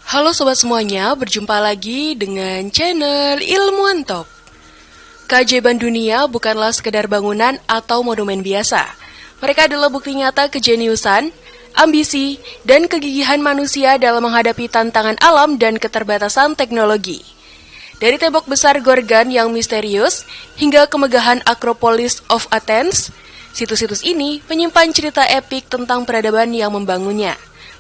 Halo sobat semuanya, berjumpa lagi dengan channel Ilmuwan Top. Keajaiban dunia bukanlah sekedar bangunan atau monumen biasa. Mereka adalah bukti nyata kejeniusan, ambisi, dan kegigihan manusia dalam menghadapi tantangan alam dan keterbatasan teknologi. Dari tembok besar Gorgan yang misterius hingga kemegahan Acropolis of Athens, situs-situs ini menyimpan cerita epik tentang peradaban yang membangunnya,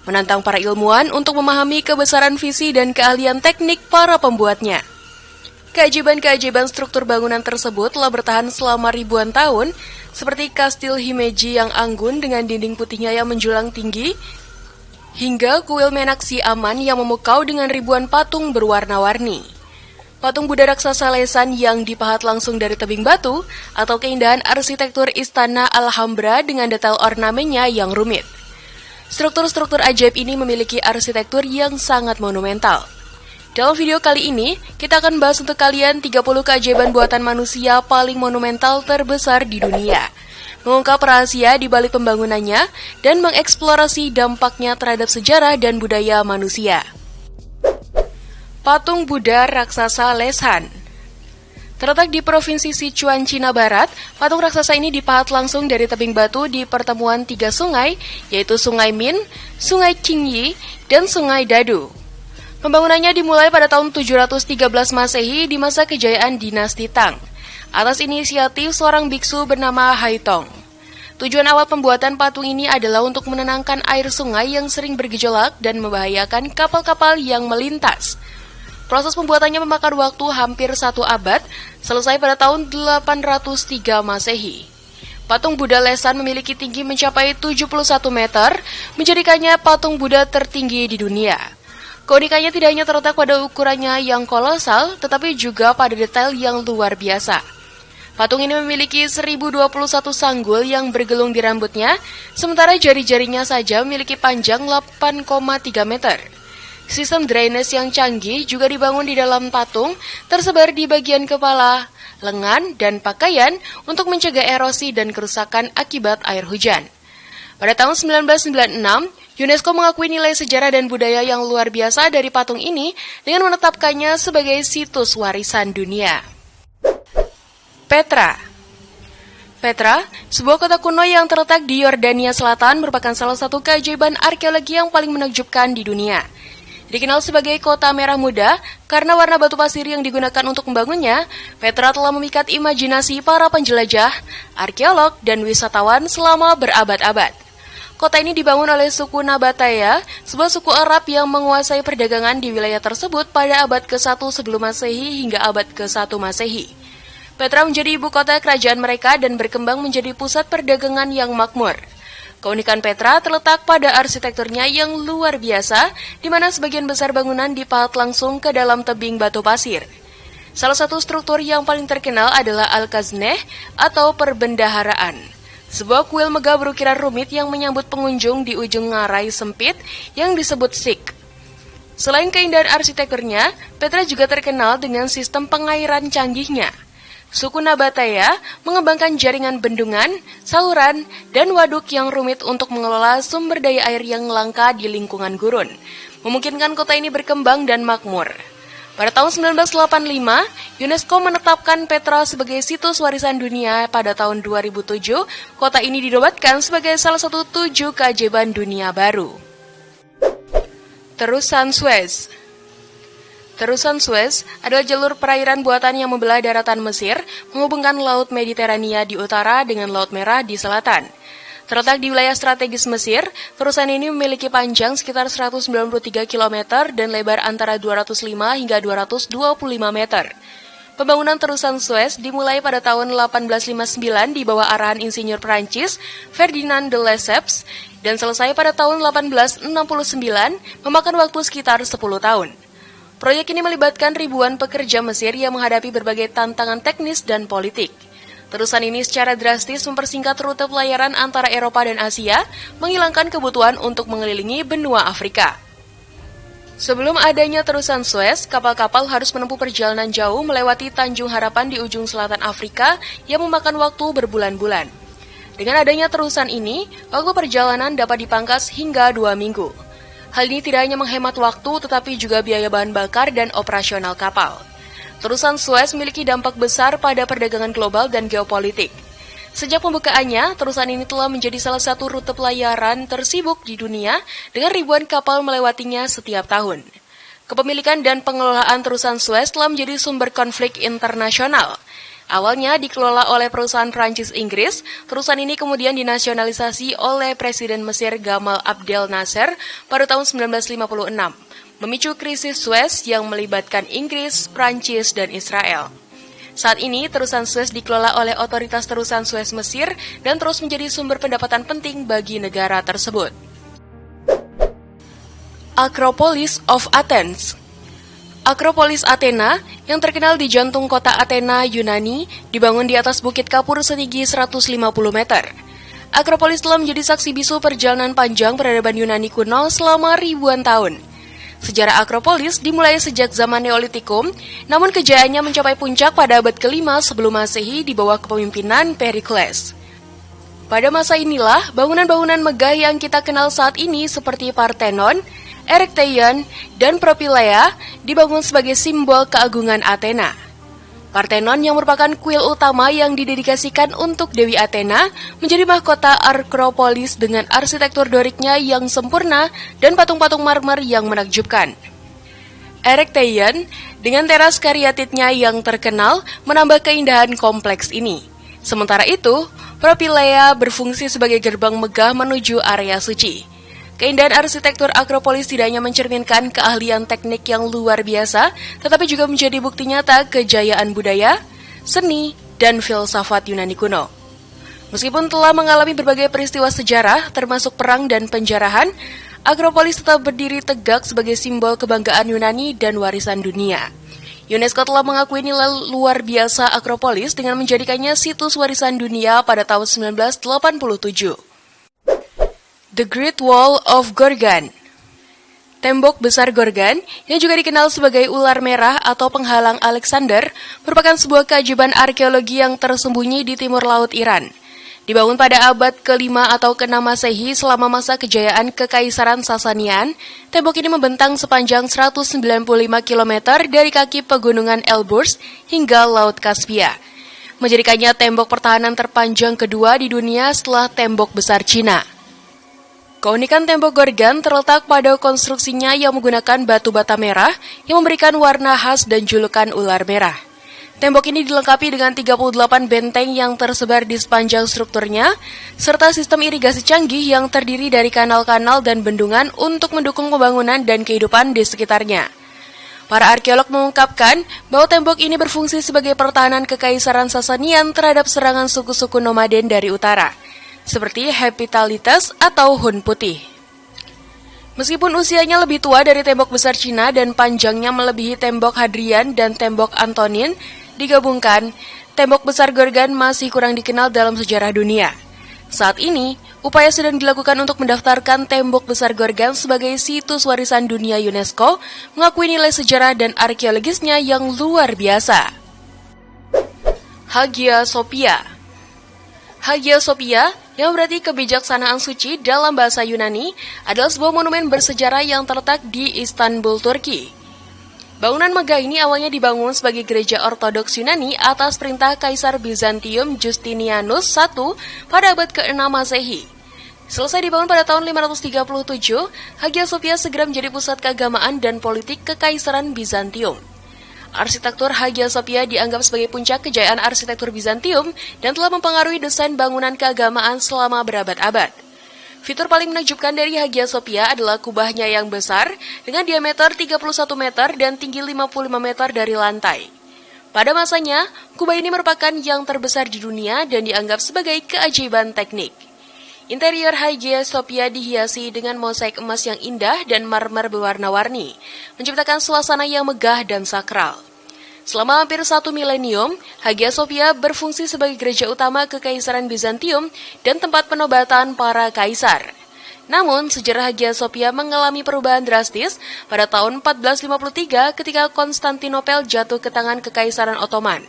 menantang para ilmuwan untuk memahami kebesaran visi dan keahlian teknik para pembuatnya. Keajaiban-keajaiban struktur bangunan tersebut telah bertahan selama ribuan tahun, seperti Kastil Himeji yang anggun dengan dinding putihnya yang menjulang tinggi, hingga kuil Menaksi Aman yang memukau dengan ribuan patung berwarna-warni. Patung Buddha raksasa lesan yang dipahat langsung dari tebing batu, atau keindahan arsitektur Istana Alhambra dengan detail ornamennya yang rumit. Struktur-struktur ajaib ini memiliki arsitektur yang sangat monumental. Dalam video kali ini, kita akan bahas untuk kalian 30 keajaiban buatan manusia paling monumental terbesar di dunia, mengungkap rahasia di balik pembangunannya, dan mengeksplorasi dampaknya terhadap sejarah dan budaya manusia. Patung Buddha raksasa Lesan. Terletak di Provinsi Sichuan, Cina Barat, patung raksasa ini dipahat langsung dari tebing batu di pertemuan 3 sungai, yaitu Sungai Min, Sungai Qingyi, dan Sungai Dadu. Pembangunannya dimulai pada tahun 713 Masehi di masa kejayaan dinasti Tang, atas inisiatif seorang biksu bernama Haitong. Tujuan awal pembuatan patung ini adalah untuk menenangkan air sungai yang sering bergejolak dan membahayakan kapal-kapal yang melintas. Proses pembuatannya memakan waktu hampir 1 abad, selesai pada tahun 803 Masehi. Patung Buddha Lesan memiliki tinggi mencapai 71 meter, menjadikannya patung Buddha tertinggi di dunia. Keunikannya tidak hanya terletak pada ukurannya yang kolosal, tetapi juga pada detail yang luar biasa. Patung ini memiliki 1021 sanggul yang bergelung di rambutnya, sementara jari-jarinya saja memiliki panjang 8,3 meter. Sistem drainase yang canggih juga dibangun di dalam patung, tersebar di bagian kepala, lengan, dan pakaian untuk mencegah erosi dan kerusakan akibat air hujan. Pada tahun 1996, UNESCO mengakui nilai sejarah dan budaya yang luar biasa dari patung ini dengan menetapkannya sebagai situs warisan dunia. Petra. Petra, sebuah kota kuno yang terletak di Yordania Selatan, merupakan salah satu keajaiban arkeologi yang paling menakjubkan di dunia. Dikenal sebagai kota merah muda karena warna batu pasir yang digunakan untuk membangunnya, Petra telah memikat imajinasi para penjelajah, arkeolog, dan wisatawan selama berabad-abad. Kota ini dibangun oleh suku Nabataya, sebuah suku Arab yang menguasai perdagangan di wilayah tersebut pada abad ke-1 sebelum Masehi hingga abad ke-1 Masehi. Petra menjadi ibu kota kerajaan mereka dan berkembang menjadi pusat perdagangan yang makmur. Keunikan Petra terletak pada arsitekturnya yang luar biasa, di mana sebagian besar bangunan dipahat langsung ke dalam tebing batu pasir. Salah satu struktur yang paling terkenal adalah Al-Kazneh atau perbendaharaan, sebuah kuil megah berukiran rumit yang menyambut pengunjung di ujung ngarai sempit yang disebut Sik. Selain keindahan arsitekturnya, Petra juga terkenal dengan sistem pengairan canggihnya. Suku Nabataya mengembangkan jaringan bendungan, saluran, dan waduk yang rumit untuk mengelola sumber daya air yang langka di lingkungan gurun, memungkinkan kota ini berkembang dan makmur. Pada tahun 1985, UNESCO menetapkan Petra sebagai situs warisan dunia. Pada tahun 2007, kota ini dinobatkan sebagai salah satu 7 keajaiban dunia baru. Terusan Suez. Terusan Suez adalah jalur perairan buatan yang membelah daratan Mesir, menghubungkan Laut Mediterania di utara dengan Laut Merah di selatan. Terletak di wilayah strategis Mesir, terusan ini memiliki panjang sekitar 193 km dan lebar antara 205 hingga 225 meter. Pembangunan terusan Suez dimulai pada tahun 1859 di bawah arahan insinyur Prancis Ferdinand de Lesseps dan selesai pada tahun 1869, memakan waktu sekitar 10 tahun. Proyek ini melibatkan ribuan pekerja Mesir yang menghadapi berbagai tantangan teknis dan politik. Terusan ini secara drastis mempersingkat rute pelayaran antara Eropa dan Asia, menghilangkan kebutuhan untuk mengelilingi benua Afrika. Sebelum adanya terusan Suez, kapal-kapal harus menempuh perjalanan jauh melewati Tanjung Harapan di ujung selatan Afrika yang memakan waktu berbulan-bulan. Dengan adanya terusan ini, waktu perjalanan dapat dipangkas hingga 2 minggu. Hal ini tidak hanya menghemat waktu, tetapi juga biaya bahan bakar dan operasional kapal. Terusan Suez memiliki dampak besar pada perdagangan global dan geopolitik. Sejak pembukaannya, terusan ini telah menjadi salah satu rute pelayaran tersibuk di dunia dengan ribuan kapal melewatinya setiap tahun. Kepemilikan dan pengelolaan terusan Suez telah menjadi sumber konflik internasional. Awalnya dikelola oleh perusahaan Prancis-Inggris, terusan ini kemudian dinasionalisasi oleh Presiden Mesir Gamal Abdel Nasser pada tahun 1956, memicu krisis Suez yang melibatkan Inggris, Prancis, dan Israel. Saat ini, terusan Suez dikelola oleh otoritas terusan Suez Mesir dan terus menjadi sumber pendapatan penting bagi negara tersebut. Acropolis of Athens. Akropolis Athena, yang terkenal di jantung kota Athena, Yunani, dibangun di atas bukit kapur setinggi 150 meter. Akropolis telah menjadi saksi bisu perjalanan panjang peradaban Yunani kuno selama ribuan tahun. Sejarah Akropolis dimulai sejak zaman Neolitikum, namun kejayaannya mencapai puncak pada abad ke-5 sebelum Masehi di bawah kepemimpinan Perikles. Pada masa inilah, bangunan-bangunan megah yang kita kenal saat ini seperti Parthenon, Erechtheion, dan Propylaea dibangun sebagai simbol keagungan Athena. Parthenon yang merupakan kuil utama yang didedikasikan untuk Dewi Athena menjadi mahkota Akropolis dengan arsitektur Doriknya yang sempurna dan patung-patung marmer yang menakjubkan. Erechtheion dengan teras kariatidnya yang terkenal menambah keindahan kompleks ini. Sementara itu, Propylaea berfungsi sebagai gerbang megah menuju area suci. Keindahan arsitektur Akropolis tidak hanya mencerminkan keahlian teknik yang luar biasa, tetapi juga menjadi bukti nyata kejayaan budaya, seni, dan filsafat Yunani kuno. Meskipun telah mengalami berbagai peristiwa sejarah, termasuk perang dan penjarahan, Akropolis tetap berdiri tegak sebagai simbol kebanggaan Yunani dan warisan dunia. UNESCO telah mengakui nilai luar biasa Akropolis dengan menjadikannya situs warisan dunia pada tahun 1987. The Great Wall of Gorgan. Tembok besar Gorgan, yang juga dikenal sebagai ular merah atau penghalang Alexander, merupakan sebuah keajaiban arkeologi yang tersembunyi di timur laut Iran. Dibangun pada abad ke-5 atau ke-6 Masehi selama masa kejayaan Kekaisaran Sasanian, tembok ini membentang sepanjang 195 km dari kaki pegunungan Elburz hingga Laut Kaspia, menjadikannya tembok pertahanan terpanjang kedua di dunia setelah tembok besar Cina. Keunikan tembok Gorgan terletak pada konstruksinya yang menggunakan batu bata merah yang memberikan warna khas dan julukan ular merah. Tembok ini dilengkapi dengan 38 benteng yang tersebar di sepanjang strukturnya, serta sistem irigasi canggih yang terdiri dari kanal-kanal dan bendungan untuk mendukung pembangunan dan kehidupan di sekitarnya. Para arkeolog mengungkapkan bahwa tembok ini berfungsi sebagai pertahanan Kekaisaran Sasanian terhadap serangan suku-suku nomaden dari utara, seperti Heptalites atau Hun Putih. Meskipun usianya lebih tua dari tembok besar Cina dan panjangnya melebihi tembok Hadrian dan tembok Antonin, digabungkan, tembok besar Gorgan masih kurang dikenal dalam sejarah dunia. Saat ini, upaya sedang dilakukan untuk mendaftarkan tembok besar Gorgan sebagai situs warisan dunia UNESCO, mengakui nilai sejarah dan arkeologisnya yang luar biasa. Hagia Sophia. Hagia Sophia, yang berarti kebijaksanaan suci dalam bahasa Yunani, adalah sebuah monumen bersejarah yang terletak di Istanbul, Turki. Bangunan megah ini awalnya dibangun sebagai gereja ortodoks Yunani atas perintah Kaisar Bizantium Justinianus I pada abad ke-6 Masehi. Selesai dibangun pada tahun 537, Hagia Sophia segera menjadi pusat keagamaan dan politik Kekaisaran Bizantium. Arsitektur Hagia Sophia dianggap sebagai puncak kejayaan arsitektur Bizantium dan telah mempengaruhi desain bangunan keagamaan selama berabad-abad. Fitur paling menakjubkan dari Hagia Sophia adalah kubahnya yang besar dengan diameter 31 meter dan tinggi 55 meter dari lantai. Pada masanya, kubah ini merupakan yang terbesar di dunia dan dianggap sebagai keajaiban teknik. Interior Hagia Sophia dihiasi dengan mosaik emas yang indah dan marmer berwarna-warni, menciptakan suasana yang megah dan sakral. Selama hampir 1 milenium, Hagia Sophia berfungsi sebagai gereja utama Kekaisaran Bizantium dan tempat penobatan para kaisar. Namun, sejarah Hagia Sophia mengalami perubahan drastis pada tahun 1453 ketika Konstantinopel jatuh ke tangan Kekaisaran Ottoman.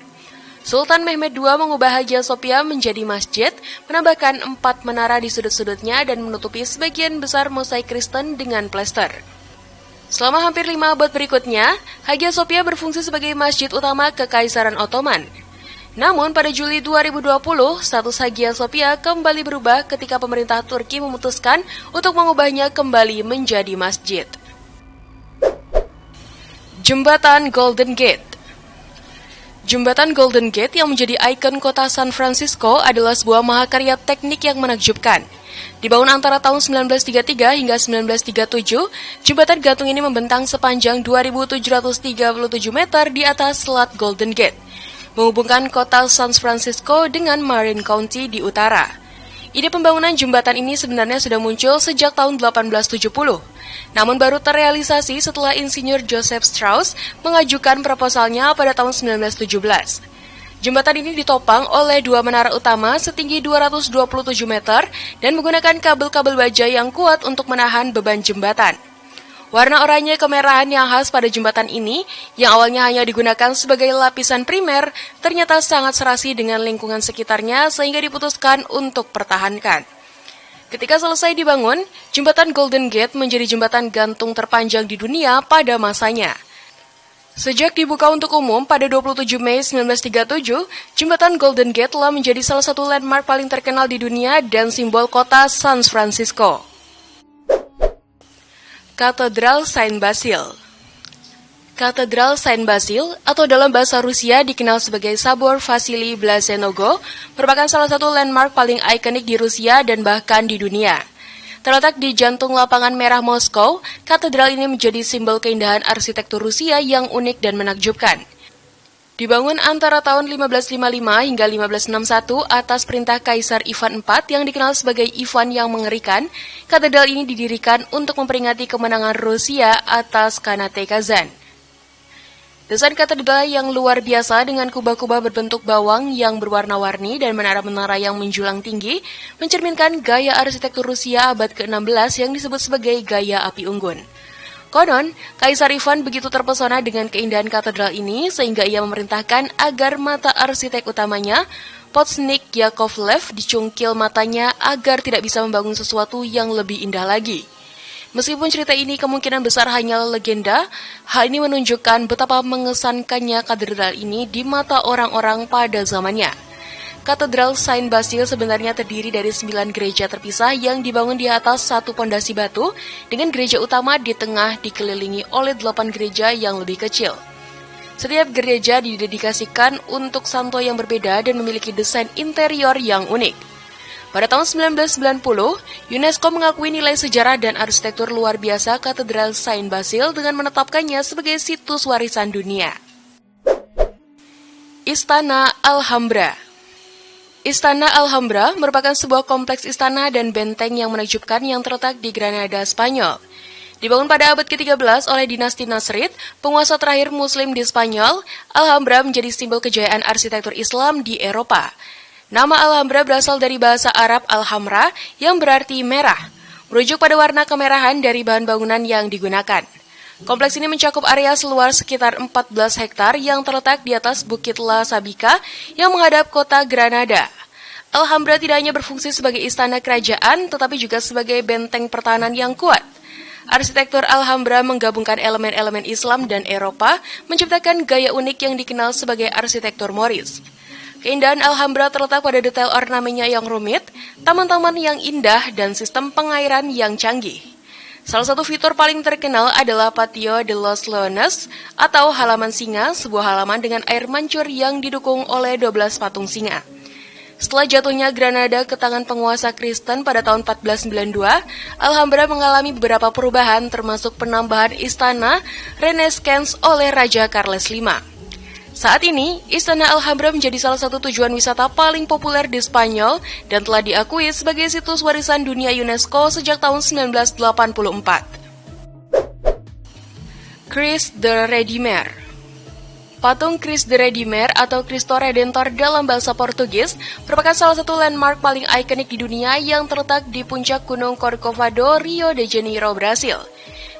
Sultan Mehmed II mengubah Hagia Sophia menjadi masjid, menambahkan 4 menara di sudut-sudutnya dan menutupi sebagian besar mosaik Kristen dengan plester. Selama hampir 5 abad berikutnya, Hagia Sophia berfungsi sebagai masjid utama Kekaisaran Ottoman. Namun pada Juli 2020, status Hagia Sophia kembali berubah ketika pemerintah Turki memutuskan untuk mengubahnya kembali menjadi masjid. Jembatan Golden Gate. Jembatan Golden Gate yang menjadi ikon kota San Francisco adalah sebuah mahakarya teknik yang menakjubkan. Dibangun antara tahun 1933 hingga 1937, jembatan gantung ini membentang sepanjang 2.737 meter di atas Selat Golden Gate, menghubungkan kota San Francisco dengan Marin County di utara. Ide pembangunan jembatan ini sebenarnya sudah muncul sejak tahun 1870, namun baru terrealisasi setelah insinyur Joseph Strauss mengajukan proposalnya pada tahun 1917. Jembatan ini ditopang oleh 2 menara utama setinggi 227 meter dan menggunakan kabel-kabel baja yang kuat untuk menahan beban jembatan. Warna oranye kemerahan yang khas pada jembatan ini, yang awalnya hanya digunakan sebagai lapisan primer, ternyata sangat serasi dengan lingkungan sekitarnya sehingga diputuskan untuk pertahankan. Ketika selesai dibangun, jembatan Golden Gate menjadi jembatan gantung terpanjang di dunia pada masanya. Sejak dibuka untuk umum pada 27 Mei 1937, jembatan Golden Gate telah menjadi salah satu landmark paling terkenal di dunia dan simbol kota San Francisco. Katedral Saint Basil. Katedral Saint Basil, atau dalam bahasa Rusia dikenal sebagai Sabor Vasily Blazhenog, merupakan salah satu landmark paling ikonik di Rusia dan bahkan di dunia. Terletak di jantung lapangan merah Moskow, katedral ini menjadi simbol keindahan arsitektur Rusia yang unik dan menakjubkan. Dibangun antara tahun 1555 hingga 1561 atas perintah Kaisar Ivan IV yang dikenal sebagai Ivan yang mengerikan, katedral ini didirikan untuk memperingati kemenangan Rusia atas Khanate Kazan. Desain katedral yang luar biasa dengan kubah-kubah berbentuk bawang yang berwarna-warni dan menara-menara yang menjulang tinggi mencerminkan gaya arsitektur Rusia abad ke-16 yang disebut sebagai gaya api unggun. Konon, Kaisar Ivan begitu terpesona dengan keindahan katedral ini sehingga ia memerintahkan agar mata arsitek utamanya, Potsnik Yakovlev, dicungkil matanya agar tidak bisa membangun sesuatu yang lebih indah lagi. Meskipun cerita ini kemungkinan besar hanyalah legenda, hal ini menunjukkan betapa mengesankannya katedral ini di mata orang-orang pada zamannya. Katedral Saint Basil sebenarnya terdiri dari 9 gereja terpisah yang dibangun di atas satu pondasi batu, dengan gereja utama di tengah dikelilingi oleh 8 gereja yang lebih kecil. Setiap gereja didedikasikan untuk santo yang berbeda dan memiliki desain interior yang unik. Pada tahun 1990, UNESCO mengakui nilai sejarah dan arsitektur luar biasa Katedral Saint Basil dengan menetapkannya sebagai situs warisan dunia. Istana Alhambra. Istana Alhambra merupakan sebuah kompleks istana dan benteng yang menakjubkan yang terletak di Granada, Spanyol. Dibangun pada abad ke-13 oleh dinasti Nasrid, penguasa terakhir Muslim di Spanyol, Alhambra menjadi simbol kejayaan arsitektur Islam di Eropa. Nama Alhambra berasal dari bahasa Arab Alhamra yang berarti merah, merujuk pada warna kemerahan dari bahan bangunan yang digunakan. Kompleks ini mencakup area seluas sekitar 14 hektar yang terletak di atas Bukit La Sabika yang menghadap kota Granada. Alhambra tidak hanya berfungsi sebagai istana kerajaan, tetapi juga sebagai benteng pertahanan yang kuat. Arsitektur Alhambra menggabungkan elemen-elemen Islam dan Eropa, menciptakan gaya unik yang dikenal sebagai arsitektur Moris. Keindahan Alhambra terletak pada detail ornamennya yang rumit, taman-taman yang indah, dan sistem pengairan yang canggih. Salah satu fitur paling terkenal adalah Patio de los Leones atau halaman singa, sebuah halaman dengan air mancur yang didukung oleh 12 patung singa. Setelah jatuhnya Granada ke tangan penguasa Kristen pada tahun 1492, Alhambra mengalami beberapa perubahan termasuk penambahan istana Renaissance oleh Raja Charles V. Saat ini, Istana Alhambra menjadi salah satu tujuan wisata paling populer di Spanyol dan telah diakui sebagai situs warisan dunia UNESCO sejak tahun 1984. Christ the Redeemer. Patung Christ the Redeemer atau Cristo Redentor dalam bahasa Portugis merupakan salah satu landmark paling ikonik di dunia yang terletak di puncak Gunung Corcovado, Rio de Janeiro, Brasil.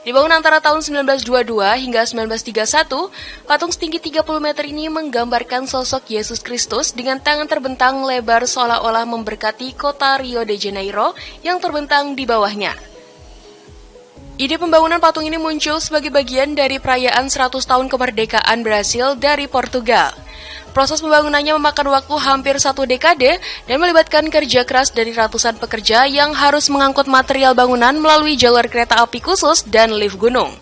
Dibangun antara tahun 1922 hingga 1931, patung setinggi 30 meter ini menggambarkan sosok Yesus Kristus dengan tangan terbentang lebar seolah-olah memberkati kota Rio de Janeiro yang terbentang di bawahnya. Ide pembangunan patung ini muncul sebagai bagian dari perayaan 100 tahun kemerdekaan Brasil dari Portugal. Proses pembangunannya memakan waktu hampir 1 dekade dan melibatkan kerja keras dari ratusan pekerja yang harus mengangkut material bangunan melalui jalur kereta api khusus dan lift gunung.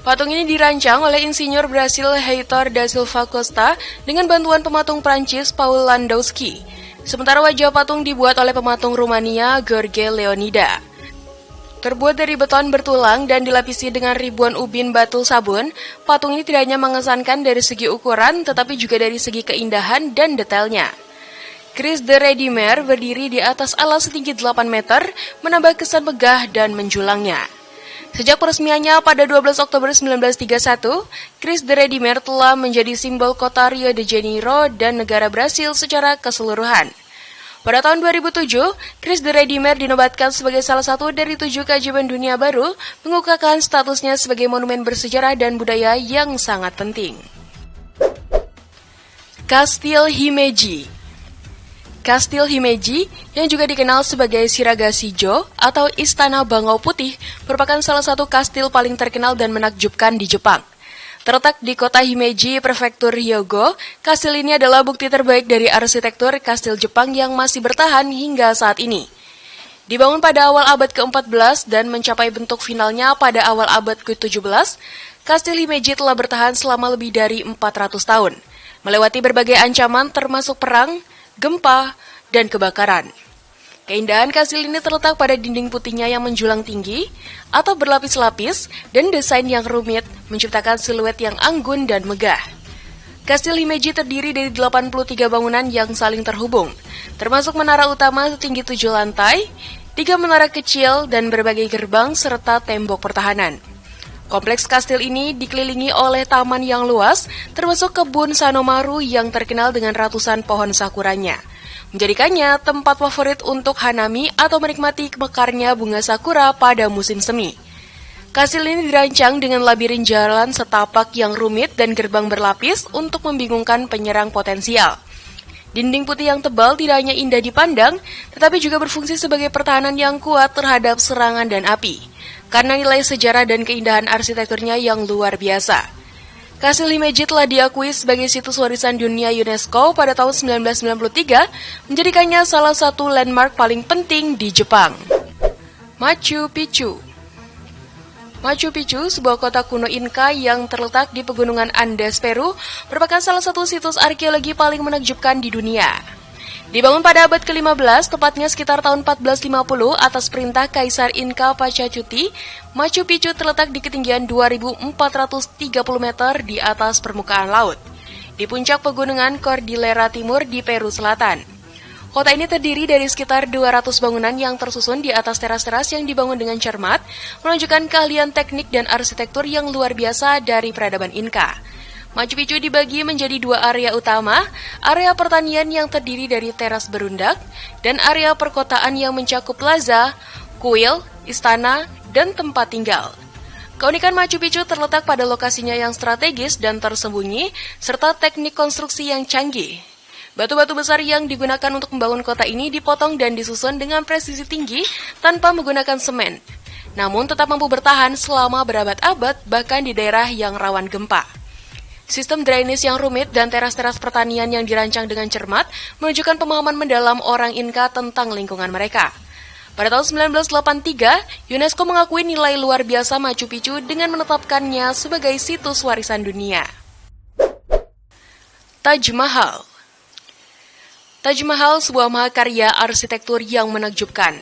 Patung ini dirancang oleh insinyur Brasil Heitor da Silva Costa dengan bantuan pematung Prancis Paul Landowski. Sementara wajah patung dibuat oleh pematung Rumania George Leonida. Terbuat dari beton bertulang dan dilapisi dengan ribuan ubin batu sabun, patung ini tidak hanya mengesankan dari segi ukuran, tetapi juga dari segi keindahan dan detailnya. Cristo de Redimer berdiri di atas alas setinggi 8 meter, menambah kesan megah dan menjulangnya. Sejak peresmiannya pada 12 Oktober 1931, Cristo de Redimer telah menjadi simbol kota Rio de Janeiro dan negara Brasil secara keseluruhan. Pada tahun 2007, Cristo de Redimer dinobatkan sebagai salah satu dari 7 keajaiban dunia baru, mengukuhkan statusnya sebagai monumen bersejarah dan budaya yang sangat penting. Kastil Himeji. Kastil Himeji, yang juga dikenal sebagai Shiragasi-jo atau Istana Bangau Putih, merupakan salah satu kastil paling terkenal dan menakjubkan di Jepang. Terletak di kota Himeji, prefektur Hyogo, kastil ini adalah bukti terbaik dari arsitektur kastil Jepang yang masih bertahan hingga saat ini. Dibangun pada awal abad ke-14 dan mencapai bentuk finalnya pada awal abad ke-17, kastil Himeji telah bertahan selama lebih dari 400 tahun, melewati berbagai ancaman termasuk perang, gempa, dan kebakaran. Keindahan kastil ini terletak pada dinding putihnya yang menjulang tinggi atau berlapis-lapis dan desain yang rumit menciptakan siluet yang anggun dan megah. Kastil Himeji terdiri dari 83 bangunan yang saling terhubung, termasuk menara utama setinggi 7 lantai, 3 menara kecil dan berbagai gerbang serta tembok pertahanan. Kompleks kastil ini dikelilingi oleh taman yang luas, termasuk kebun Sanomaru yang terkenal dengan ratusan pohon sakuranya, menjadikannya tempat favorit untuk hanami atau menikmati mekarnya bunga sakura pada musim semi. Kastil ini dirancang dengan labirin jalan setapak yang rumit dan gerbang berlapis untuk membingungkan penyerang potensial. Dinding putih yang tebal tidak hanya indah dipandang, tetapi juga berfungsi sebagai pertahanan yang kuat terhadap serangan dan api, karena nilai sejarah dan keindahan arsitekturnya yang luar biasa. Kastil Himeji telah diakui sebagai situs warisan dunia UNESCO pada tahun 1993, menjadikannya salah satu landmark paling penting di Jepang. Machu Picchu. Machu Picchu, sebuah kota kuno Inka yang terletak di pegunungan Andes, Peru, merupakan salah satu situs arkeologi paling menakjubkan di dunia. Dibangun pada abad ke-15, tepatnya sekitar tahun 1450 atas perintah Kaisar Inka Pachacuti, Machu Picchu terletak di ketinggian 2.430 meter di atas permukaan laut, di puncak pegunungan Cordillera Timur di Peru Selatan. Kota ini terdiri dari sekitar 200 bangunan yang tersusun di atas teras-teras yang dibangun dengan cermat, menunjukkan keahlian teknik dan arsitektur yang luar biasa dari peradaban Inka. Machu Picchu dibagi menjadi 2 area utama, area pertanian yang terdiri dari teras berundak, dan area perkotaan yang mencakup plaza, kuil, istana, dan tempat tinggal. Keunikan Machu Picchu terletak pada lokasinya yang strategis dan tersembunyi, serta teknik konstruksi yang canggih. Batu-batu besar yang digunakan untuk membangun kota ini dipotong dan disusun dengan presisi tinggi tanpa menggunakan semen, namun tetap mampu bertahan selama berabad-abad bahkan di daerah yang rawan gempa. Sistem drainase yang rumit dan teras-teras pertanian yang dirancang dengan cermat menunjukkan pemahaman mendalam orang Inka tentang lingkungan mereka. Pada tahun 1983, UNESCO mengakui nilai luar biasa Machu Picchu dengan menetapkannya sebagai situs warisan dunia. Taj Mahal. Taj Mahal, sebuah mahakarya arsitektur yang menakjubkan.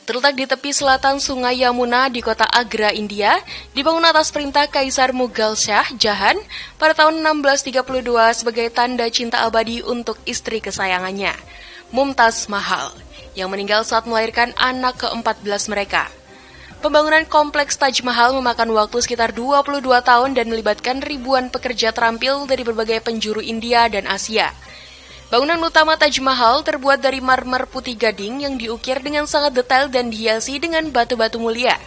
Terletak di tepi selatan Sungai Yamuna di kota Agra, India, dibangun atas perintah Kaisar Mughal Shah Jahan pada tahun 1632 sebagai tanda cinta abadi untuk istri kesayangannya, Mumtaz Mahal, yang meninggal saat melahirkan anak ke-14 mereka. Pembangunan kompleks Taj Mahal memakan waktu sekitar 22 tahun dan melibatkan ribuan pekerja terampil dari berbagai penjuru India dan Asia. Bangunan utama Taj Mahal terbuat dari marmer putih gading yang diukir dengan sangat detail dan dihiasi dengan batu-batu mulia.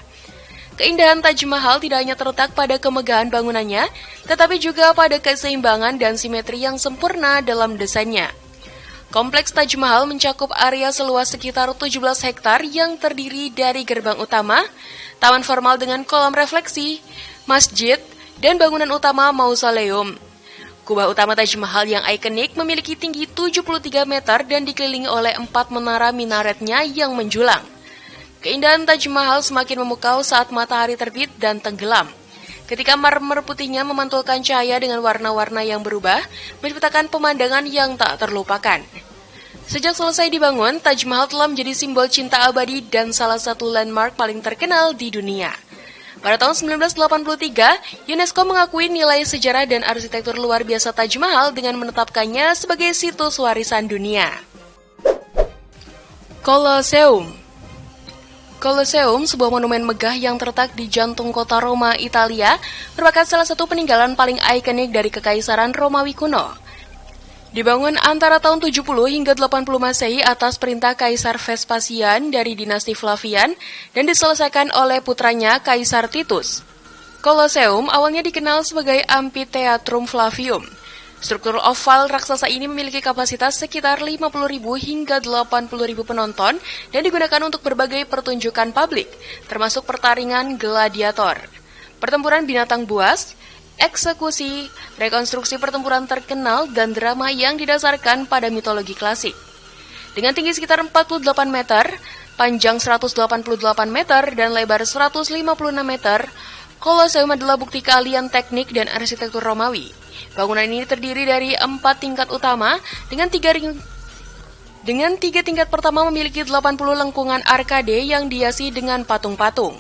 Keindahan Taj Mahal tidak hanya terletak pada kemegahan bangunannya, tetapi juga pada keseimbangan dan simetri yang sempurna dalam desainnya. Kompleks Taj Mahal mencakup area seluas sekitar 17 hektar yang terdiri dari gerbang utama, taman formal dengan kolam refleksi, masjid, dan bangunan utama mausoleum. Kubah utama Taj Mahal yang ikonik memiliki tinggi 73 meter dan dikelilingi oleh 4 menara minaretnya yang menjulang. Keindahan Taj Mahal semakin memukau saat matahari terbit dan tenggelam. Ketika marmer putihnya memantulkan cahaya dengan warna-warna yang berubah, menciptakan pemandangan yang tak terlupakan. Sejak selesai dibangun, Taj Mahal telah menjadi simbol cinta abadi dan salah satu landmark paling terkenal di dunia. Pada tahun 1983, UNESCO mengakui nilai sejarah dan arsitektur luar biasa Taj Mahal dengan menetapkannya sebagai situs warisan dunia. Colosseum. Colosseum, sebuah monumen megah yang terletak di jantung kota Roma, Italia, merupakan salah satu peninggalan paling ikonik dari Kekaisaran Romawi kuno. Dibangun antara tahun 70 hingga 80 Masehi atas perintah Kaisar Vespasian dari dinasti Flavian dan diselesaikan oleh putranya Kaisar Titus. Colosseum awalnya dikenal sebagai Amphitheatrum Flavium. Struktur oval raksasa ini memiliki kapasitas sekitar 50.000 hingga 80.000 penonton dan digunakan untuk berbagai pertunjukan publik, termasuk pertandingan gladiator, pertempuran binatang buas, eksekusi, rekonstruksi pertempuran terkenal, dan drama yang didasarkan pada mitologi klasik. Dengan tinggi sekitar 48 meter, panjang 188 meter, dan lebar 156 meter, Colosseum adalah bukti keahlian teknik dan arsitektur Romawi. Bangunan ini terdiri dari 4 tingkat utama, dengan 3 tingkat pertama memiliki 80 lengkungan arkade yang dihiasi dengan patung-patung.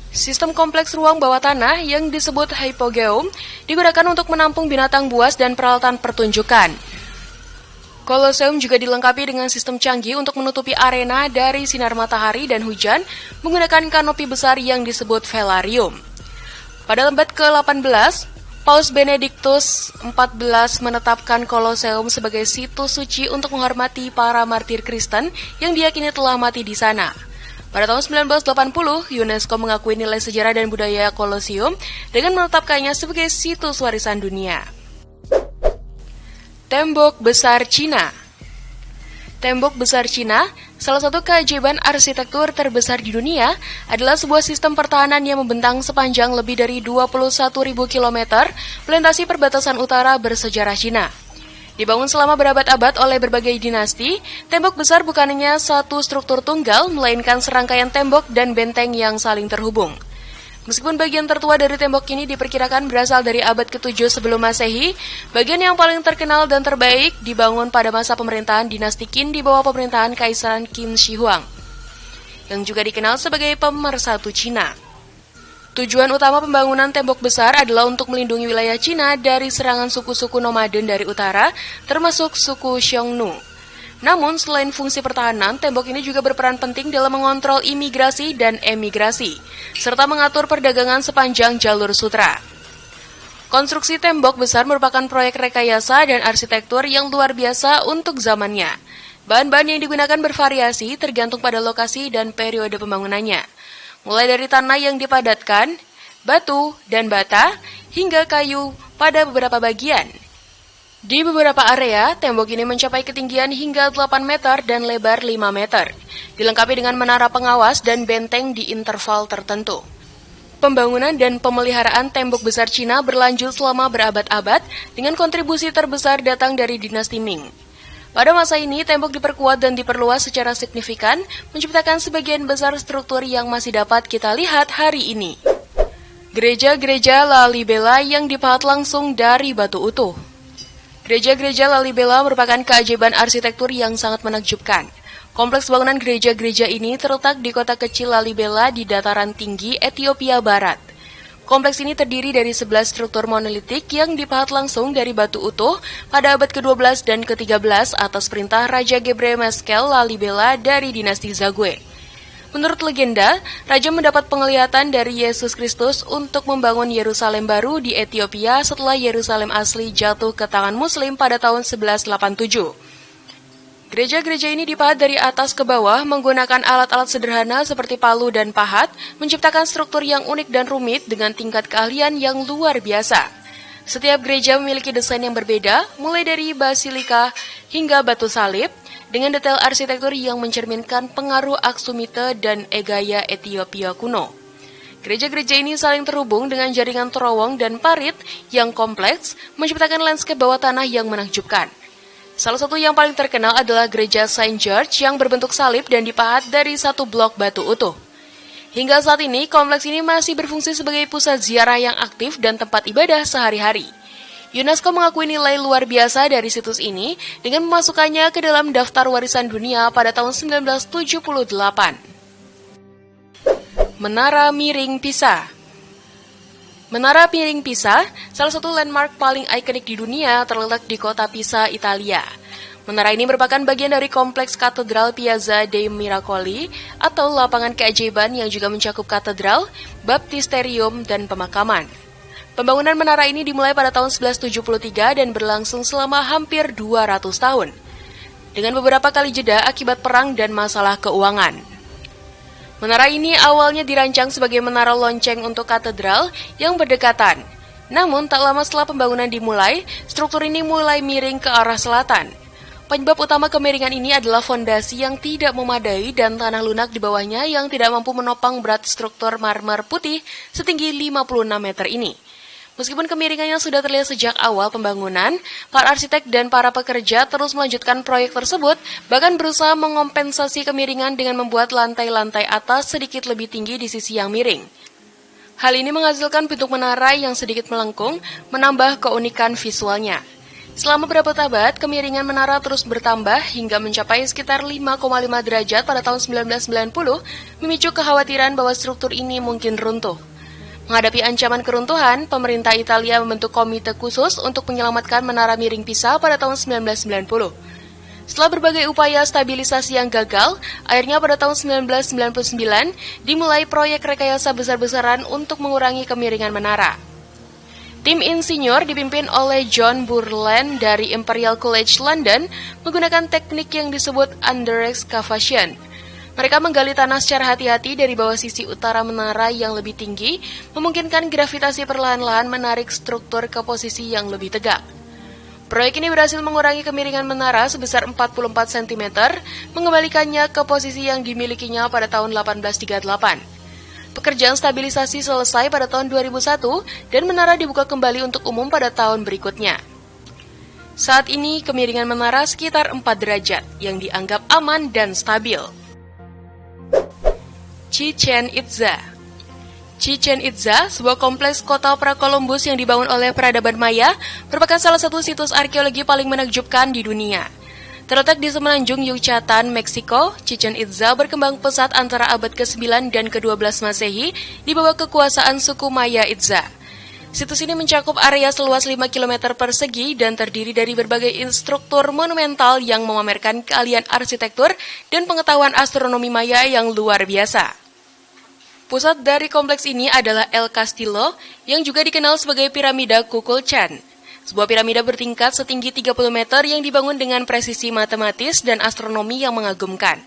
Sistem kompleks ruang bawah tanah yang disebut hypogeum digunakan untuk menampung binatang buas dan peralatan pertunjukan. Colosseum juga dilengkapi dengan sistem canggih untuk menutupi arena dari sinar matahari dan hujan menggunakan kanopi besar yang disebut velarium. Pada abad ke-18, Paus Benedictus XIV menetapkan Colosseum sebagai situs suci untuk menghormati para martir Kristen yang diyakini telah mati di sana. Pada tahun 1980, UNESCO mengakui nilai sejarah dan budaya Colosseum dengan menetapkannya sebagai situs warisan dunia. Tembok Besar Cina. Tembok Besar Cina, salah satu keajaiban arsitektur terbesar di dunia, adalah sebuah sistem pertahanan yang membentang sepanjang lebih dari 21.000 km melintasi perbatasan utara bersejarah Cina. Dibangun selama berabad-abad oleh berbagai dinasti, tembok besar bukan hanya satu struktur tunggal, melainkan serangkaian tembok dan benteng yang saling terhubung. Meskipun bagian tertua dari tembok ini diperkirakan berasal dari abad ke-7 sebelum Masehi, bagian yang paling terkenal dan terbaik dibangun pada masa pemerintahan dinasti Qin di bawah pemerintahan Kaisaran Qin Shi Huang, yang juga dikenal sebagai pemersatu Cina. Tujuan utama pembangunan tembok besar adalah untuk melindungi wilayah Cina dari serangan suku-suku nomaden dari utara, termasuk suku Xiongnu. Namun, selain fungsi pertahanan, tembok ini juga berperan penting dalam mengontrol imigrasi dan emigrasi, serta mengatur perdagangan sepanjang jalur sutra. Konstruksi tembok besar merupakan proyek rekayasa dan arsitektur yang luar biasa untuk zamannya. Bahan-bahan yang digunakan bervariasi tergantung pada lokasi dan periode pembangunannya, mulai dari tanah yang dipadatkan, batu, dan bata, hingga kayu pada beberapa bagian. Di beberapa area, tembok ini mencapai ketinggian hingga 8 meter dan lebar 5 meter, dilengkapi dengan menara pengawas dan benteng di interval tertentu. Pembangunan dan pemeliharaan tembok besar Cina berlanjut selama berabad-abad dengan kontribusi terbesar datang dari dinasti Ming. Pada masa ini, tembok diperkuat dan diperluas secara signifikan, menciptakan sebagian besar struktur yang masih dapat kita lihat hari ini. Gereja-gereja Lalibela yang dipahat langsung dari batu utuh. Gereja-gereja Lalibela merupakan keajaiban arsitektur yang sangat menakjubkan. Kompleks bangunan gereja-gereja ini terletak di kota kecil Lalibela di dataran tinggi Ethiopia Barat. Kompleks ini terdiri dari 11 struktur monolitik yang dipahat langsung dari batu utuh pada abad ke-12 dan ke-13 atas perintah Raja Gebre Meskel Lalibela dari dinasti Zagwe. Menurut legenda, Raja mendapat penglihatan dari Yesus Kristus untuk membangun Yerusalem baru di Ethiopia setelah Yerusalem asli jatuh ke tangan Muslim pada tahun 1187. Gereja-gereja ini dipahat dari atas ke bawah menggunakan alat-alat sederhana seperti palu dan pahat, menciptakan struktur yang unik dan rumit dengan tingkat keahlian yang luar biasa. Setiap gereja memiliki desain yang berbeda, mulai dari basilika hingga batu salib, dengan detail arsitektur yang mencerminkan pengaruh Aksumite dan Egaya Ethiopia kuno. Gereja-gereja ini saling terhubung dengan jaringan terowong dan parit yang kompleks, menciptakan landscape bawah tanah yang menakjubkan. Salah satu yang paling terkenal adalah Gereja Saint George yang berbentuk salib dan dipahat dari satu blok batu utuh. Hingga saat ini, kompleks ini masih berfungsi sebagai pusat ziarah yang aktif dan tempat ibadah sehari-hari. UNESCO mengakui nilai luar biasa dari situs ini dengan memasukkannya ke dalam daftar warisan dunia pada tahun 1978. Menara Miring Pisa. Menara Miring Pisa, salah satu landmark paling ikonik di dunia, terletak di kota Pisa, Italia. Menara ini merupakan bagian dari kompleks Katedral Piazza dei Miracoli atau lapangan keajaiban yang juga mencakup katedral, baptisterium, dan pemakaman. Pembangunan menara ini dimulai pada tahun 1173 dan berlangsung selama hampir 200 tahun, dengan beberapa kali jeda akibat perang dan masalah keuangan. Menara ini awalnya dirancang sebagai menara lonceng untuk katedral yang berdekatan. Namun, tak lama setelah pembangunan dimulai, struktur ini mulai miring ke arah selatan. Penyebab utama kemiringan ini adalah fondasi yang tidak memadai dan tanah lunak di bawahnya yang tidak mampu menopang berat struktur marmer putih setinggi 56 meter ini. Meskipun kemiringannya sudah terlihat sejak awal pembangunan, para arsitek dan para pekerja terus melanjutkan proyek tersebut, bahkan berusaha mengompensasi kemiringan dengan membuat lantai-lantai atas sedikit lebih tinggi di sisi yang miring. Hal ini menghasilkan bentuk menara yang sedikit melengkung, menambah keunikan visualnya. Selama berabad-abad, kemiringan menara terus bertambah hingga mencapai sekitar 5,5 derajat pada tahun 1990, memicu kekhawatiran bahwa struktur ini mungkin runtuh. Menghadapi ancaman keruntuhan, pemerintah Italia membentuk komite khusus untuk menyelamatkan Menara Miring Pisa pada tahun 1990. Setelah berbagai upaya stabilisasi yang gagal, akhirnya pada tahun 1999 dimulai proyek rekayasa besar-besaran untuk mengurangi kemiringan menara. Tim insinyur dipimpin oleh John Burland dari Imperial College London menggunakan teknik yang disebut under-excavation. Mereka menggali tanah secara hati-hati dari bawah sisi utara menara yang lebih tinggi, memungkinkan gravitasi perlahan-lahan menarik struktur ke posisi yang lebih tegak. Proyek ini berhasil mengurangi kemiringan menara sebesar 44 cm, mengembalikannya ke posisi yang dimilikinya pada tahun 1838. Pekerjaan stabilisasi selesai pada tahun 2001 dan menara dibuka kembali untuk umum pada tahun berikutnya. Saat ini, kemiringan menara sekitar 4 derajat, yang dianggap aman dan stabil. Chichen Itza. Chichen Itza, sebuah kompleks kota pra-Columbus yang dibangun oleh peradaban Maya, merupakan salah satu situs arkeologi paling menakjubkan di dunia. Terletak di semenanjung Yucatan, Meksiko, Chichen Itza berkembang pesat antara abad ke-9 dan ke-12 Masehi di bawah kekuasaan suku Maya Itza. Situs ini mencakup area seluas 5 km persegi dan terdiri dari berbagai struktur monumental yang memamerkan keahlian arsitektur dan pengetahuan astronomi Maya yang luar biasa. Pusat dari kompleks ini adalah El Castillo yang juga dikenal sebagai piramida Kukulcan. Sebuah piramida bertingkat setinggi 30 meter yang dibangun dengan presisi matematis dan astronomi yang mengagumkan.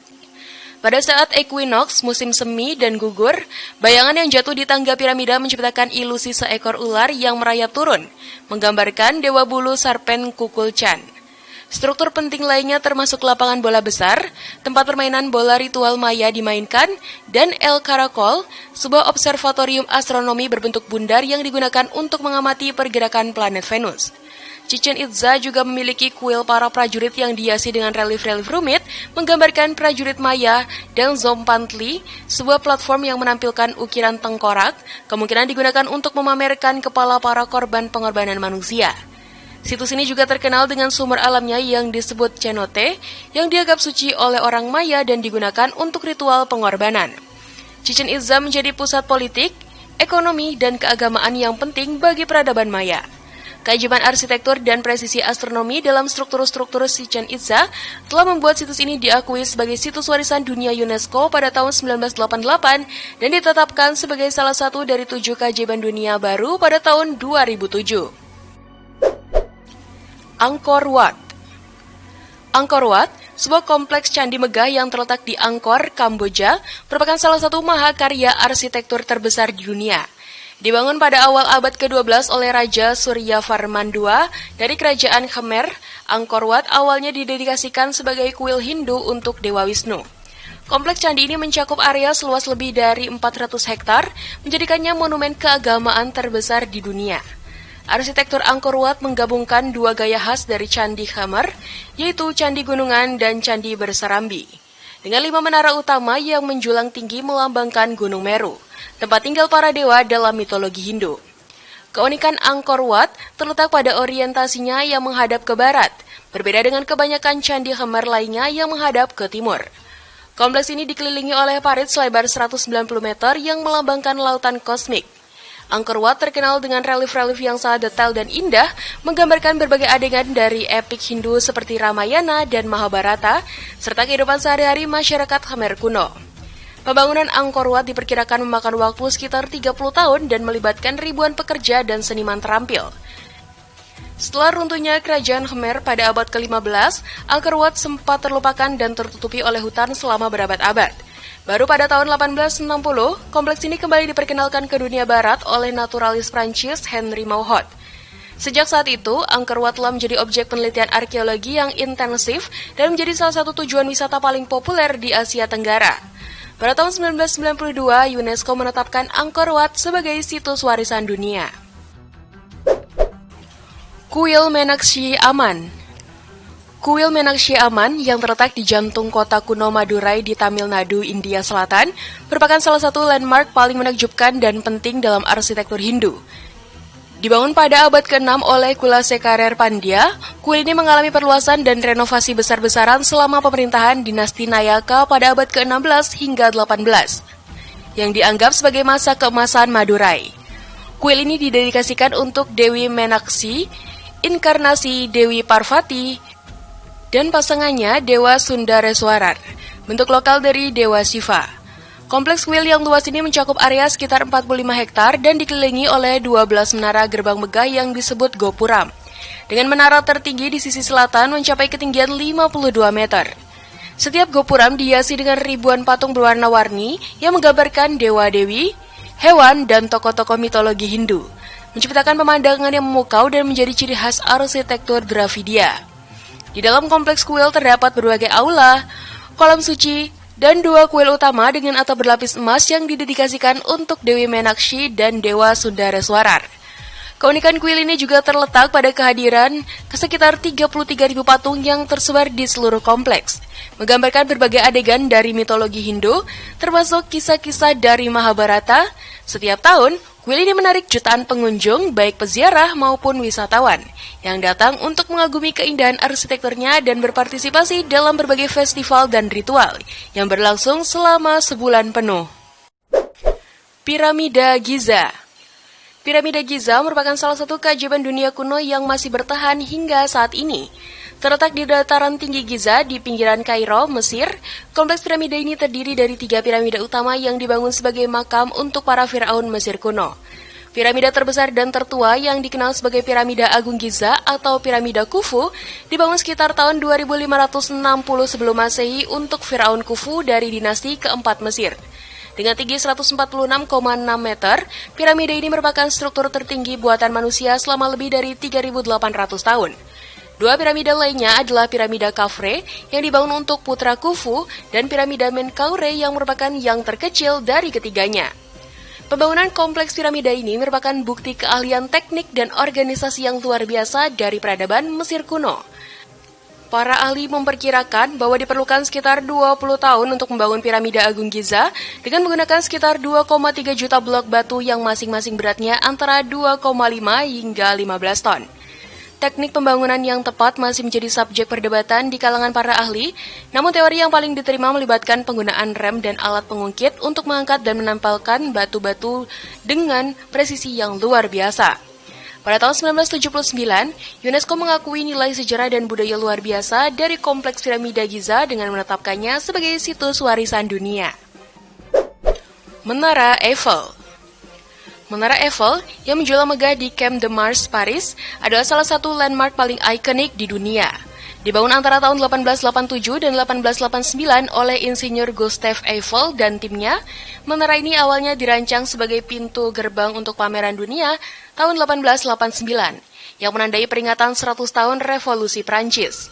Pada saat equinox, musim semi dan gugur, bayangan yang jatuh di tangga piramida menciptakan ilusi seekor ular yang merayap turun, menggambarkan dewa bulu Sarpen Kukulcan. Struktur penting lainnya termasuk lapangan bola besar, tempat permainan bola ritual Maya dimainkan, dan El Caracol, sebuah observatorium astronomi berbentuk bundar yang digunakan untuk mengamati pergerakan planet Venus. Chichen Itza juga memiliki kuil para prajurit yang dihiasi dengan relief-relief rumit, menggambarkan prajurit Maya, dan Zompantli, sebuah platform yang menampilkan ukiran tengkorak, kemungkinan digunakan untuk memamerkan kepala para korban pengorbanan manusia. Situs ini juga terkenal dengan sumber alamnya yang disebut cenote, yang dianggap suci oleh orang Maya dan digunakan untuk ritual pengorbanan. Chichen Itza menjadi pusat politik, ekonomi, dan keagamaan yang penting bagi peradaban Maya. Keajaiban arsitektur dan presisi astronomi dalam struktur-struktur Chichen Itza telah membuat situs ini diakui sebagai situs warisan dunia UNESCO pada tahun 1988 dan ditetapkan sebagai salah satu dari 7 keajaiban dunia baru pada tahun 2007. Angkor Wat. Angkor Wat, sebuah kompleks candi megah yang terletak di Angkor, Kamboja, merupakan salah satu mahakarya arsitektur terbesar di dunia. Dibangun pada awal abad ke-12 oleh Raja Surya Varman II dari Kerajaan Khmer, Angkor Wat awalnya didedikasikan sebagai kuil Hindu untuk Dewa Wisnu. Kompleks candi ini mencakup area seluas lebih dari 400 hektar, menjadikannya monumen keagamaan terbesar di dunia. Arsitektur Angkor Wat menggabungkan dua gaya khas dari Candi Khmer, yaitu Candi Gunungan dan Candi Berserambi. Dengan 5 menara utama yang menjulang tinggi melambangkan Gunung Meru, tempat tinggal para dewa dalam mitologi Hindu. Keunikan Angkor Wat terletak pada orientasinya yang menghadap ke barat, berbeda dengan kebanyakan Candi Khmer lainnya yang menghadap ke timur. Kompleks ini dikelilingi oleh parit selebar 190 meter yang melambangkan lautan kosmik. Angkor Wat terkenal dengan relief-relief yang sangat detail dan indah, menggambarkan berbagai adegan dari epik Hindu seperti Ramayana dan Mahabharata, serta kehidupan sehari-hari masyarakat Khmer kuno. Pembangunan Angkor Wat diperkirakan memakan waktu sekitar 30 tahun dan melibatkan ribuan pekerja dan seniman terampil. Setelah runtuhnya kerajaan Khmer pada abad ke-15, Angkor Wat sempat terlupakan dan tertutupi oleh hutan selama berabad-abad. Baru pada tahun 1860, kompleks ini kembali diperkenalkan ke dunia barat oleh naturalis Prancis Henry Mouhot. Sejak saat itu, Angkor Wat telah menjadi objek penelitian arkeologi yang intensif dan menjadi salah satu tujuan wisata paling populer di Asia Tenggara. Pada tahun 1992, UNESCO menetapkan Angkor Wat sebagai situs warisan dunia. Kuil Meenakshi Aman. Kuil Meenakshi Aman yang terletak di jantung kota kuno Madurai di Tamil Nadu, India Selatan, merupakan salah satu landmark paling menakjubkan dan penting dalam arsitektur Hindu. Dibangun pada abad ke-6 oleh Kulasekhara Pandya, kuil ini mengalami perluasan dan renovasi besar-besaran selama pemerintahan dinasti Nayaka pada abad ke-16 hingga 18, yang dianggap sebagai masa keemasan Madurai. Kuil ini didedikasikan untuk Dewi Meenakshi, inkarnasi Dewi Parvati, dan pasangannya Dewa Sundareswarar, bentuk lokal dari Dewa Siva. Kompleks kuil yang luas ini mencakup area sekitar 45 hektar dan dikelilingi oleh 12 menara gerbang megah yang disebut Gopuram, dengan menara tertinggi di sisi selatan mencapai ketinggian 52 meter. Setiap Gopuram dihiasi dengan ribuan patung berwarna-warni yang menggambarkan dewa-dewi, hewan, dan tokoh-tokoh mitologi Hindu, menciptakan pemandangan yang memukau dan menjadi ciri khas arsitektur Dravidia. Di dalam kompleks kuil terdapat berbagai aula, kolam suci, dan 2 kuil utama dengan atap berlapis emas yang didedikasikan untuk Dewi Meenakshi dan Dewa Sundareswarar. Keunikan kuil ini juga terletak pada kehadiran sekitar 33.000 patung yang tersebar di seluruh kompleks, menggambarkan berbagai adegan dari mitologi Hindu, termasuk kisah-kisah dari Mahabharata. Setiap tahun, kuil ini menarik jutaan pengunjung, baik peziarah maupun wisatawan, yang datang untuk mengagumi keindahan arsitekturnya dan berpartisipasi dalam berbagai festival dan ritual yang berlangsung selama sebulan penuh. Piramida Giza. Piramida Giza merupakan salah satu keajaiban dunia kuno yang masih bertahan hingga saat ini. Terletak di dataran tinggi Giza di pinggiran Kairo, Mesir, kompleks piramida ini terdiri dari 3 piramida utama yang dibangun sebagai makam untuk para Firaun Mesir kuno. Piramida terbesar dan tertua yang dikenal sebagai Piramida Agung Giza atau Piramida Khufu dibangun sekitar tahun 2560 sebelum Masehi untuk Firaun Khufu dari dinasti keempat Mesir. Dengan tinggi 146,6 meter, piramida ini merupakan struktur tertinggi buatan manusia selama lebih dari 3.800 tahun. 2 piramida lainnya adalah piramida Khafre yang dibangun untuk putra Khufu dan piramida Menkaure yang merupakan yang terkecil dari ketiganya. Pembangunan kompleks piramida ini merupakan bukti keahlian teknik dan organisasi yang luar biasa dari peradaban Mesir kuno. Para ahli memperkirakan bahwa diperlukan sekitar 20 tahun untuk membangun piramida Agung Giza dengan menggunakan sekitar 2,3 juta blok batu yang masing-masing beratnya antara 2,5 hingga 15 ton. Teknik pembangunan yang tepat masih menjadi subjek perdebatan di kalangan para ahli, namun teori yang paling diterima melibatkan penggunaan rem dan alat pengungkit untuk mengangkat dan menempelkan batu-batu dengan presisi yang luar biasa. Pada tahun 1979, UNESCO mengakui nilai sejarah dan budaya luar biasa dari kompleks piramida Giza dengan menetapkannya sebagai situs warisan dunia. Menara Eiffel. Menara Eiffel yang menjulang megah di Champ de Mars, Paris adalah salah satu landmark paling ikonik di dunia. Dibangun antara tahun 1887 dan 1889 oleh insinyur Gustave Eiffel dan timnya, menara ini awalnya dirancang sebagai pintu gerbang untuk pameran dunia tahun 1889 yang menandai peringatan 100 tahun Revolusi Prancis.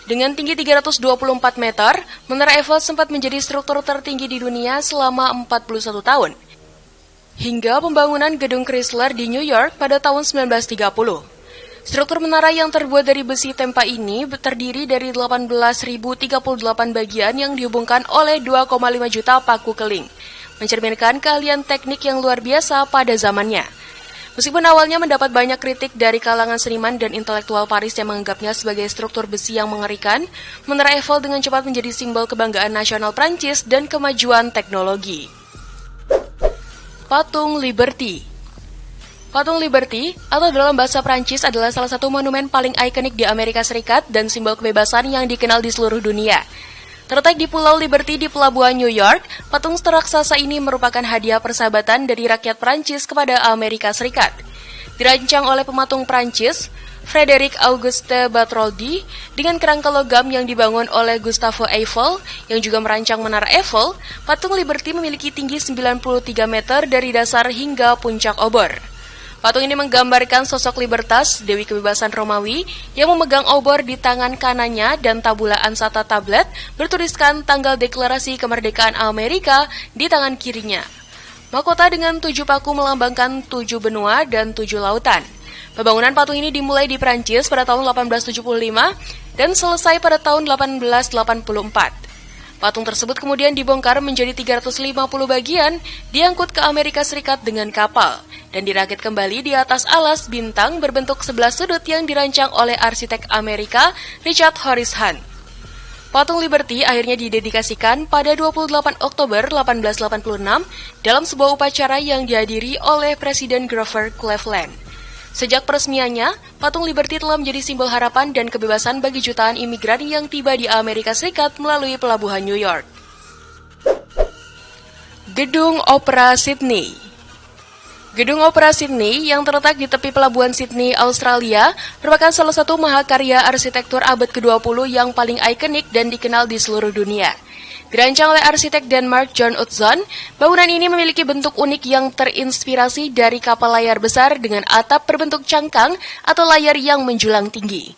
Dengan tinggi 324 meter, menara Eiffel sempat menjadi struktur tertinggi di dunia selama 41 tahun, hingga pembangunan gedung Chrysler di New York pada tahun 1930. Struktur menara yang terbuat dari besi tempa ini terdiri dari 18.038 bagian yang dihubungkan oleh 2,5 juta paku keling, mencerminkan keahlian teknik yang luar biasa pada zamannya. Meskipun awalnya mendapat banyak kritik dari kalangan seniman dan intelektual Paris yang menganggapnya sebagai struktur besi yang mengerikan, menara Eiffel dengan cepat menjadi simbol kebanggaan nasional Prancis dan kemajuan teknologi. Patung Liberty. Patung Liberty, atau dalam bahasa Prancis adalah salah satu monumen paling ikonik di Amerika Serikat dan simbol kebebasan yang dikenal di seluruh dunia. Terletak di Pulau Liberty di Pelabuhan New York, patung raksasa ini merupakan hadiah persahabatan dari rakyat Prancis kepada Amerika Serikat. Dirancang oleh pematung Prancis, Frederic Auguste Bartholdi, dengan kerangka logam yang dibangun oleh Gustave Eiffel, yang juga merancang menara Eiffel, patung Liberty memiliki tinggi 93 meter dari dasar hingga puncak obor. Patung ini menggambarkan sosok Libertas, Dewi Kebebasan Romawi, yang memegang obor di tangan kanannya dan tabula ansata tablet bertuliskan tanggal deklarasi kemerdekaan Amerika di tangan kirinya. Mahkota dengan 7 paku melambangkan 7 benua dan 7 lautan. Pembangunan patung ini dimulai di Prancis pada tahun 1875 dan selesai pada tahun 1884. Patung tersebut kemudian dibongkar menjadi 350 bagian, diangkut ke Amerika Serikat dengan kapal, dan dirakit kembali di atas alas bintang berbentuk 11 sudut yang dirancang oleh arsitek Amerika Richard Horace Hunt. Patung Liberty akhirnya didedikasikan pada 28 Oktober 1886 dalam sebuah upacara yang dihadiri oleh Presiden Grover Cleveland. Sejak peresmiannya, patung Liberty telah menjadi simbol harapan dan kebebasan bagi jutaan imigran yang tiba di Amerika Serikat melalui pelabuhan New York. Gedung Opera Sydney. Gedung Opera Sydney yang terletak di tepi pelabuhan Sydney, Australia, merupakan salah satu mahakarya arsitektur abad ke-20 yang paling ikonik dan dikenal di seluruh dunia. Dirancang oleh arsitek Denmark John Utzon, bangunan ini memiliki bentuk unik yang terinspirasi dari kapal layar besar dengan atap berbentuk cangkang atau layar yang menjulang tinggi.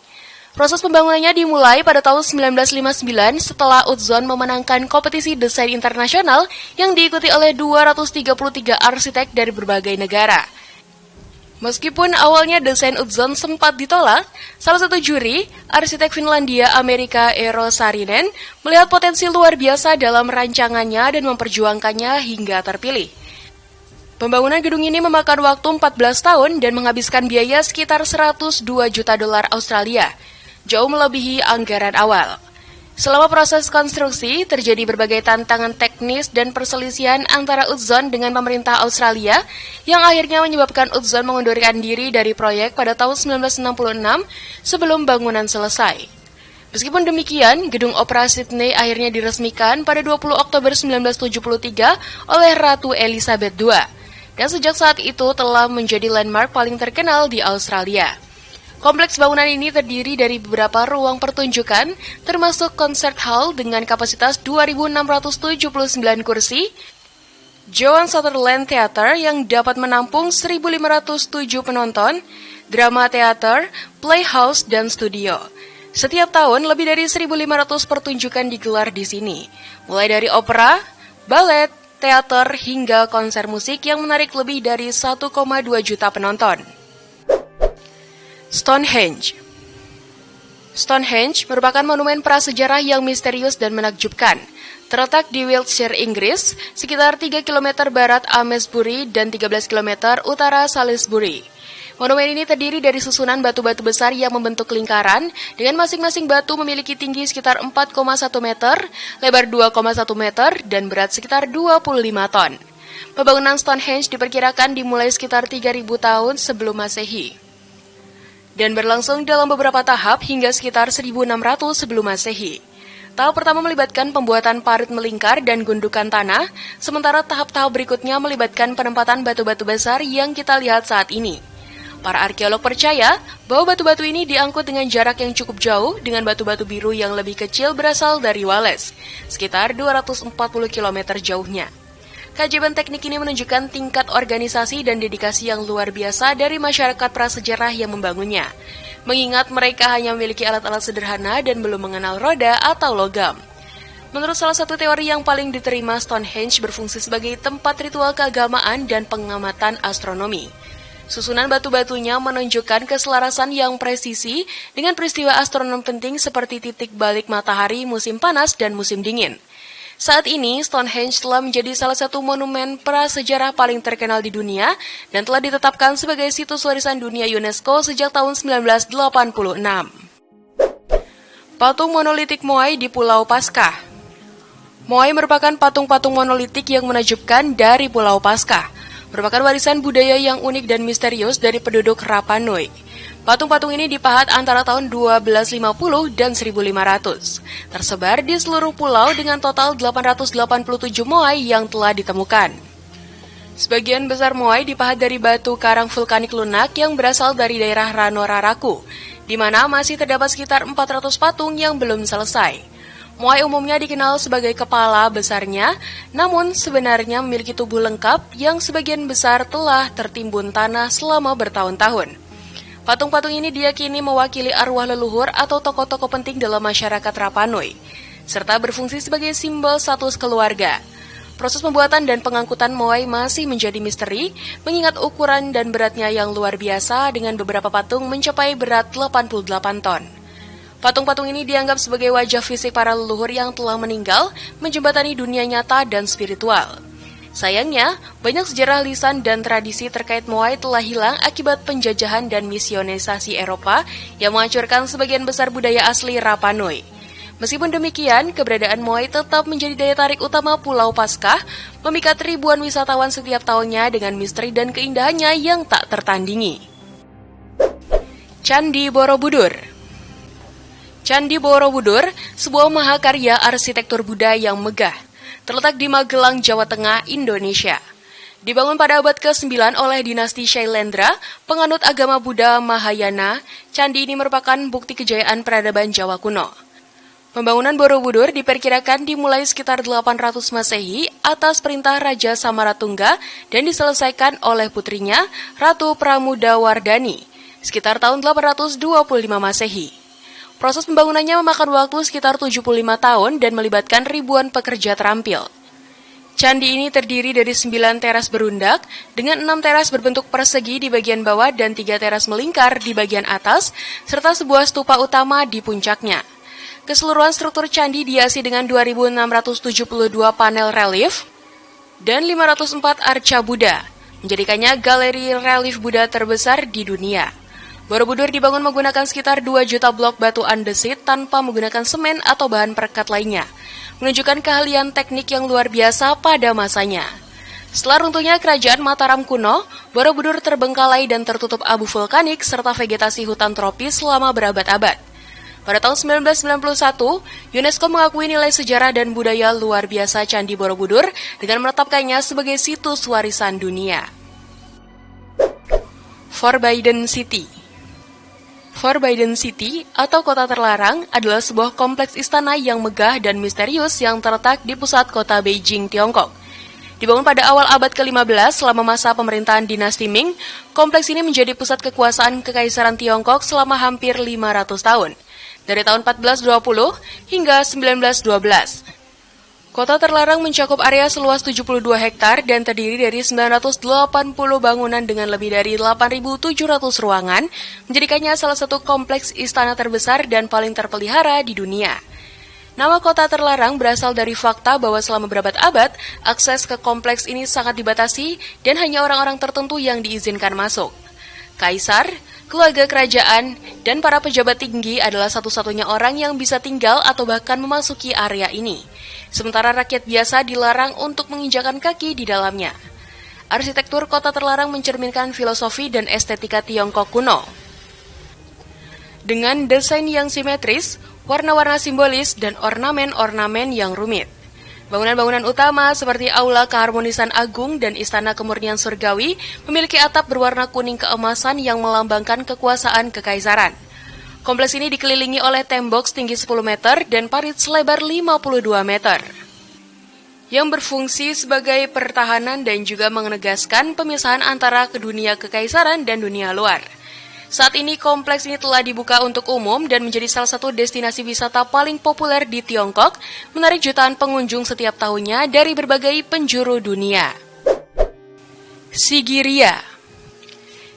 Proses pembangunannya dimulai pada tahun 1959 setelah Utzon memenangkan kompetisi desain internasional yang diikuti oleh 233 arsitek dari berbagai negara. Meskipun awalnya desain Utzon sempat ditolak, salah satu juri, arsitek Finlandia Amerika Eero Saarinen, melihat potensi luar biasa dalam rancangannya dan memperjuangkannya hingga terpilih. Pembangunan gedung ini memakan waktu 14 tahun dan menghabiskan biaya sekitar 102 juta dolar Australia, jauh melebihi anggaran awal. Selama proses konstruksi, terjadi berbagai tantangan teknis dan perselisihan antara Utzon dengan pemerintah Australia, yang akhirnya menyebabkan Utzon mengundurkan diri dari proyek pada tahun 1966 sebelum bangunan selesai. Meskipun demikian, Gedung Opera Sydney akhirnya diresmikan pada 20 Oktober 1973 oleh Ratu Elizabeth II, dan sejak saat itu telah menjadi landmark paling terkenal di Australia. Kompleks bangunan ini terdiri dari beberapa ruang pertunjukan, termasuk concert hall dengan kapasitas 2.679 kursi, Joan Sutherland Theatre yang dapat menampung 1.507 penonton, drama teater, playhouse, dan studio. Setiap tahun, lebih dari 1.500 pertunjukan digelar di sini, mulai dari opera, balet, teater, hingga konser musik yang menarik lebih dari 1,2 juta penonton. Stonehenge. Stonehenge merupakan monumen prasejarah yang misterius dan menakjubkan. Terletak di Wiltshire, Inggris, sekitar 3 km barat Amesbury dan 13 km utara Salisbury. Monumen ini terdiri dari susunan batu-batu besar yang membentuk lingkaran, dengan masing-masing batu memiliki tinggi sekitar 4,1 meter, lebar 2,1 meter, dan berat sekitar 25 ton. Pembangunan Stonehenge diperkirakan dimulai sekitar 3.000 tahun sebelum Masehi dan berlangsung dalam beberapa tahap hingga sekitar 1.600 sebelum Masehi. Tahap pertama melibatkan pembuatan parit melingkar dan gundukan tanah, sementara tahap-tahap berikutnya melibatkan penempatan batu-batu besar yang kita lihat saat ini. Para arkeolog percaya bahwa batu-batu ini diangkut dengan jarak yang cukup jauh dengan batu-batu biru yang lebih kecil berasal dari Wales, sekitar 240 km jauhnya. Kajian teknik ini menunjukkan tingkat organisasi dan dedikasi yang luar biasa dari masyarakat prasejarah yang membangunnya, mengingat mereka hanya memiliki alat-alat sederhana dan belum mengenal roda atau logam. Menurut salah satu teori yang paling diterima, Stonehenge berfungsi sebagai tempat ritual keagamaan dan pengamatan astronomi. Susunan batu-batunya menunjukkan keselarasan yang presisi dengan peristiwa astronom penting seperti titik balik matahari musim panas dan musim dingin. Saat ini, Stonehenge telah menjadi salah satu monumen prasejarah paling terkenal di dunia dan telah ditetapkan sebagai situs warisan dunia UNESCO sejak tahun 1986. Patung monolitik Moai di Pulau Paskah. Moai merupakan patung-patung monolitik yang menakjubkan dari Pulau Paskah. Merupakan warisan budaya yang unik dan misterius dari penduduk Rapa Nui. Patung-patung ini dipahat antara tahun 1250 dan 1500. Tersebar di seluruh pulau dengan total 887 moai yang telah ditemukan. Sebagian besar moai dipahat dari batu karang vulkanik lunak yang berasal dari daerah Rano-Raraku, di mana masih terdapat sekitar 400 patung yang belum selesai. Moai umumnya dikenal sebagai kepala besarnya, namun sebenarnya memiliki tubuh lengkap yang sebagian besar telah tertimbun tanah selama bertahun-tahun. Patung-patung ini diyakini mewakili arwah leluhur atau tokoh-tokoh penting dalam masyarakat Rapa Nui, serta berfungsi sebagai simbol status keluarga. Proses pembuatan dan pengangkutan moai masih menjadi misteri, mengingat ukuran dan beratnya yang luar biasa dengan beberapa patung mencapai berat 88 ton. Patung-patung ini dianggap sebagai wajah fisik para leluhur yang telah meninggal, menjembatani dunia nyata dan spiritual. Sayangnya, banyak sejarah lisan dan tradisi terkait moai telah hilang akibat penjajahan dan misionisasi Eropa yang menghancurkan sebagian besar budaya asli Rapa Nui. Meskipun demikian, keberadaan moai tetap menjadi daya tarik utama Pulau Paskah, memikat ribuan wisatawan setiap tahunnya dengan misteri dan keindahannya yang tak tertandingi. Candi Borobudur. Candi Borobudur, sebuah mahakarya arsitektur Buddha yang megah, terletak di Magelang, Jawa Tengah, Indonesia. Dibangun pada abad ke-9 oleh dinasti Shailendra, penganut agama Buddha Mahayana, candi ini merupakan bukti kejayaan peradaban Jawa kuno. Pembangunan Borobudur diperkirakan dimulai sekitar 800 Masehi atas perintah Raja Samaratungga dan diselesaikan oleh putrinya, Ratu Pramudawardhani, sekitar tahun 825 Masehi. Proses pembangunannya memakan waktu sekitar 75 tahun dan melibatkan ribuan pekerja terampil. Candi ini terdiri dari 9 teras berundak, dengan 6 teras berbentuk persegi di bagian bawah dan 3 teras melingkar di bagian atas, serta sebuah stupa utama di puncaknya. Keseluruhan struktur candi dihiasi dengan 2.672 panel relief dan 504 arca Buddha, menjadikannya galeri relief Buddha terbesar di dunia. Borobudur dibangun menggunakan sekitar 2 juta blok batu andesit tanpa menggunakan semen atau bahan perekat lainnya, menunjukkan keahlian teknik yang luar biasa pada masanya. Setelah runtuhnya kerajaan Mataram kuno, Borobudur terbengkalai dan tertutup abu vulkanik serta vegetasi hutan tropis selama berabad-abad. Pada tahun 1991, UNESCO mengakui nilai sejarah dan budaya luar biasa Candi Borobudur dengan menetapkannya sebagai situs warisan dunia. Forbidden City. Forbidden City atau kota terlarang adalah sebuah kompleks istana yang megah dan misterius yang terletak di pusat kota Beijing, Tiongkok. Dibangun pada awal abad ke-15 selama masa pemerintahan dinasti Ming, kompleks ini menjadi pusat kekuasaan Kekaisaran Tiongkok selama hampir 500 tahun, dari tahun 1420 hingga 1912. Kota terlarang mencakup area seluas 72 hektar dan terdiri dari 980 bangunan dengan lebih dari 8.700 ruangan, menjadikannya salah satu kompleks istana terbesar dan paling terpelihara di dunia. Nama kota terlarang berasal dari fakta bahwa selama berabad-abad, akses ke kompleks ini sangat dibatasi dan hanya orang-orang tertentu yang diizinkan masuk. Kaisar, keluarga kerajaan, dan para pejabat tinggi adalah satu-satunya orang yang bisa tinggal atau bahkan memasuki area ini. Sementara rakyat biasa dilarang untuk menginjakan kaki di dalamnya. Arsitektur kota terlarang mencerminkan filosofi dan estetika Tiongkok kuno. Dengan desain yang simetris, warna-warna simbolis, dan ornamen-ornamen yang rumit. Bangunan-bangunan utama seperti Aula Keharmonisan Agung dan Istana Kemurnian Surgawi memiliki atap berwarna kuning keemasan yang melambangkan kekuasaan kekaisaran. Kompleks ini dikelilingi oleh tembok setinggi 10 meter dan parit selebar 52 meter, yang berfungsi sebagai pertahanan dan juga menegaskan pemisahan antara dunia kekaisaran dan dunia luar. Saat ini kompleks ini telah dibuka untuk umum dan menjadi salah satu destinasi wisata paling populer di Tiongkok, menarik jutaan pengunjung setiap tahunnya dari berbagai penjuru dunia. Sigiriya.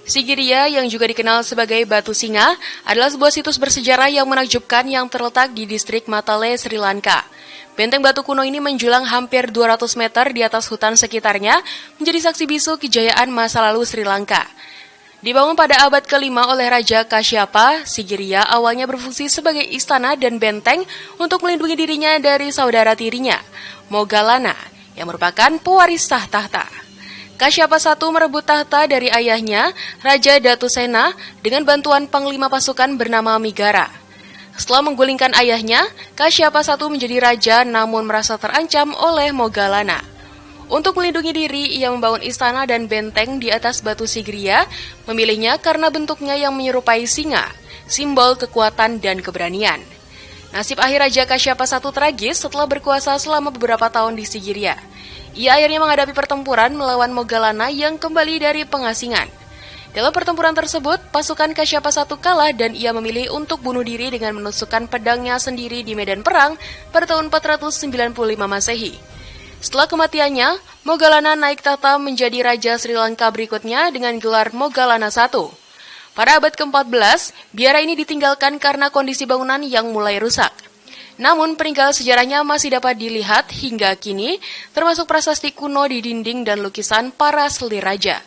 Sigiriya yang juga dikenal sebagai Batu Singa adalah sebuah situs bersejarah yang menakjubkan yang terletak di distrik Matale, Sri Lanka. Benteng batu kuno ini menjulang hampir 200 meter di atas hutan sekitarnya, menjadi saksi bisu kejayaan masa lalu Sri Lanka. Dibangun pada abad ke-5 oleh Raja Kasyapa, Sigiriya awalnya berfungsi sebagai istana dan benteng untuk melindungi dirinya dari saudara tirinya, Moggallana, yang merupakan pewaris tahta. Kasyapa I merebut tahta dari ayahnya, Raja Datusena, dengan bantuan panglima pasukan bernama Migara. Setelah menggulingkan ayahnya, Kasyapa I menjadi raja namun merasa terancam oleh Moggallana. Untuk melindungi diri, ia membangun istana dan benteng di atas batu Sigiriya, memilihnya karena bentuknya yang menyerupai singa, simbol kekuatan dan keberanian. Nasib akhir Raja Kasyapa I tragis setelah berkuasa selama beberapa tahun di Sigiriya. Ia akhirnya menghadapi pertempuran melawan Moggallana yang kembali dari pengasingan. Dalam pertempuran tersebut, pasukan Kasyapa I kalah dan ia memilih untuk bunuh diri dengan menusukkan pedangnya sendiri di medan perang pada tahun 495 Masehi. Setelah kematiannya, Moggallana naik tahta menjadi Raja Sri Lanka berikutnya dengan gelar Moggallana I. Pada abad ke-14, biara ini ditinggalkan karena kondisi bangunan yang mulai rusak. Namun peninggalan sejarahnya masih dapat dilihat hingga kini, termasuk prasasti kuno di dinding dan lukisan para selir raja.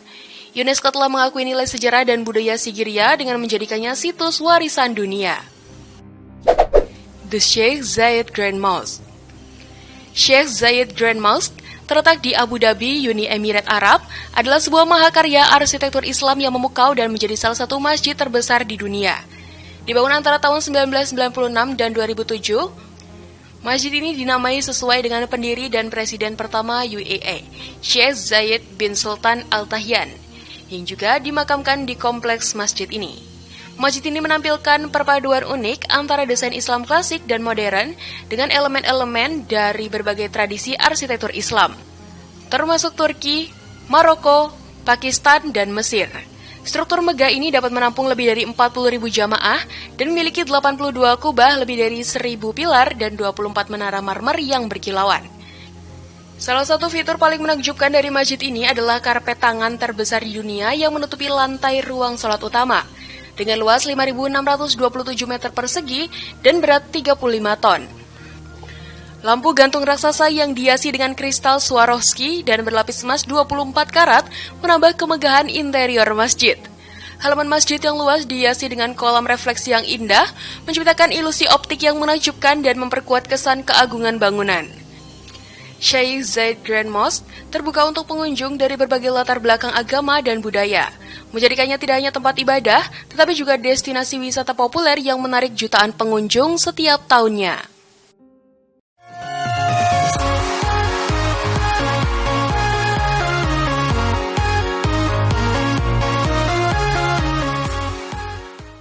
UNESCO telah mengakui nilai sejarah dan budaya Sigiriya dengan menjadikannya situs warisan dunia. The Sheikh Zayed Grand Mosque. Sheikh Zayed Grand Mosque, terletak di Abu Dhabi, Uni Emirat Arab, adalah sebuah mahakarya arsitektur Islam yang memukau dan menjadi salah satu masjid terbesar di dunia. Dibangun antara tahun 1996 dan 2007, masjid ini dinamai sesuai dengan pendiri dan presiden pertama UAE, Sheikh Zayed bin Sultan Al Nahyan, yang juga dimakamkan di kompleks masjid ini. Masjid ini menampilkan perpaduan unik antara desain Islam klasik dan modern dengan elemen-elemen dari berbagai tradisi arsitektur Islam, termasuk Turki, Maroko, Pakistan, dan Mesir. Struktur megah ini dapat menampung lebih dari 40.000 jamaah dan memiliki 82 kubah, lebih dari 1.000 pilar, dan 24 menara marmer yang berkilauan. Salah satu fitur paling menakjubkan dari masjid ini adalah karpet tangan terbesar di dunia yang menutupi lantai ruang sholat utama, dengan luas 5.627 meter persegi dan berat 35 ton. Lampu gantung raksasa yang dihiasi dengan kristal Swarovski dan berlapis emas 24 karat menambah kemegahan interior masjid. Halaman masjid yang luas dihiasi dengan kolam refleksi yang indah, menciptakan ilusi optik yang menakjubkan dan memperkuat kesan keagungan bangunan. Sheikh Zayed Grand Mosque terbuka untuk pengunjung dari berbagai latar belakang agama dan budaya, menjadikannya tidak hanya tempat ibadah, tetapi juga destinasi wisata populer yang menarik jutaan pengunjung setiap tahunnya.